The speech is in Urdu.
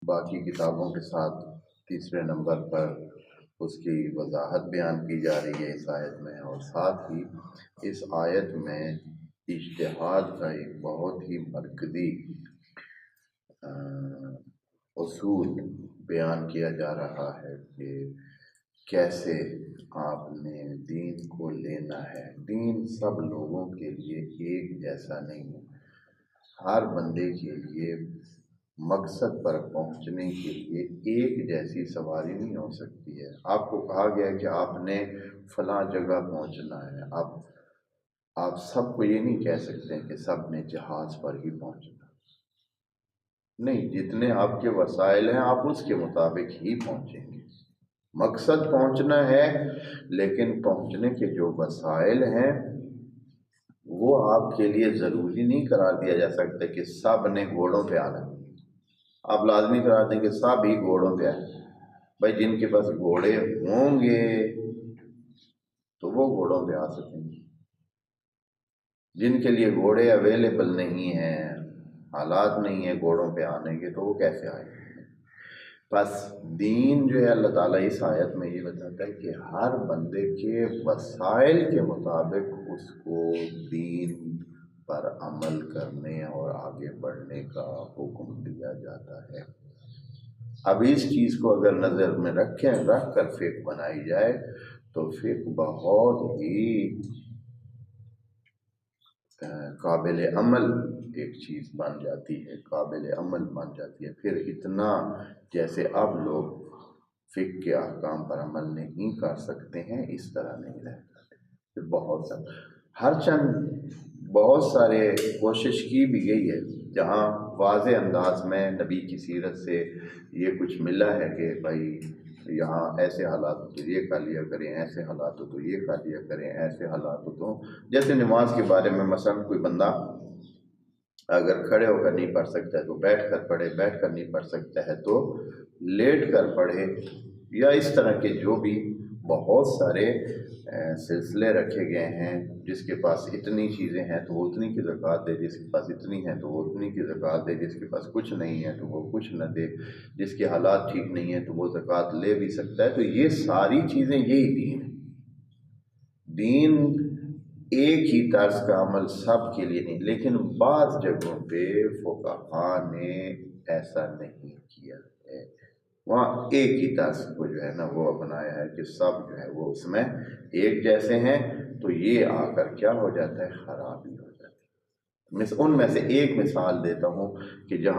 باقی کتابوں کے ساتھ تیسرے نمبر پر اس کی وضاحت بیان کی جا رہی ہے اس آیت میں، اور ساتھ ہی اس آیت میں اجتہاد کا ایک بہت ہی مرکزی اصول بیان کیا جا رہا ہے کہ کیسے آپ نے دین کو لینا ہے۔ دین سب لوگوں کے لیے ایک جیسا نہیں ہے، ہر بندے کے لیے مقصد پر پہنچنے کے لیے ایک جیسی سواری نہیں ہو سکتی ہے۔ آپ کو کہا گیا کہ آپ نے فلاں جگہ پہنچنا ہے، آپ سب کو یہ نہیں کہہ سکتے کہ سب نے جہاز پر ہی پہنچنا، نہیں، جتنے آپ کے وسائل ہیں آپ اس کے مطابق ہی پہنچیں گے۔ مقصد پہنچنا ہے، لیکن پہنچنے کے جو وسائل ہیں وہ آپ کے لیے ضروری نہیں قرار دیا جا سکتا کہ سب نے گھوڑوں پہ آنا۔ آپ لازمی قرار دیں کہ سب ہی گھوڑوں پہ آئیں۔ بھائی جن کے پاس گھوڑے ہوں گے تو وہ گھوڑوں پہ آ سکیں گے، جن کے لیے گھوڑے اویلیبل نہیں ہیں، حالات نہیں ہیں گھوڑوں پہ آنے کے، تو وہ کیسے آئیں گے؟ بس دین جو ہے اللہ تعالیٰ اس آیت میں یہ بتاتا ہے کہ ہر بندے کے وسائل کے مطابق اس کو دین پر عمل کرنے اور آگے بڑھنے کا حکم دیا جاتا ہے۔ اب اس چیز کو اگر نظر میں رکھ کر فقہ بنائی جائے تو فقہ بہت ہی قابل عمل ایک چیز بن جاتی ہے، قابل عمل بن جاتی ہے۔ پھر اتنا جیسے اب لوگ فقہ کے احکام پر عمل نہیں کر سکتے ہیں اس طرح نہیں رہ جاتے۔ پھر بہت سارے کوشش کی بھی گئی ہے، جہاں واضح انداز میں نبی کی سیرت سے یہ کچھ ملا ہے کہ بھائی یہاں ایسے حالات ہو تو یہ کر لیا کریں، ایسے حالات ہو تو یہ کر لیا کریں، ایسے حالات ہو تو جیسے نماز کے بارے میں مثلا کوئی بندہ اگر کھڑے ہو کر نہیں پڑھ سکتا ہے تو بیٹھ کر پڑھے، بیٹھ کر نہیں پڑھ سکتا ہے تو لیٹ کر پڑھے، یا اس طرح کے جو بھی بہت سارے سلسلے رکھے گئے ہیں۔ جس کے پاس اتنی چیزیں ہیں تو وہ اتنی کی زکوٰۃ دے، جس کے پاس اتنی ہیں تو وہ اتنی کی زکوٰۃ دے، جس کے پاس کچھ نہیں ہے تو وہ کچھ نہ دے، جس کے حالات ٹھیک نہیں ہیں تو وہ زکوٰۃ لے بھی سکتا ہے۔ تو یہ ساری چیزیں یہی دین ہے۔ دین ایک ہی طرز کا عمل سب کے لیے نہیں، لیکن بعض جگہوں پہ فقہاء نے ایسا نہیں کیا ہے، وہاں ایک ہی طرز کو جو ہے نا وہ اپنایا ہے کہ سب جو ہے وہ اس میں ایک جیسے ہیں، تو یہ آ کر کیا ہو جاتا ہے، خرابی ہو جاتی ہے۔ ان میں سے ایک مثال دیتا ہوں کہ جہاں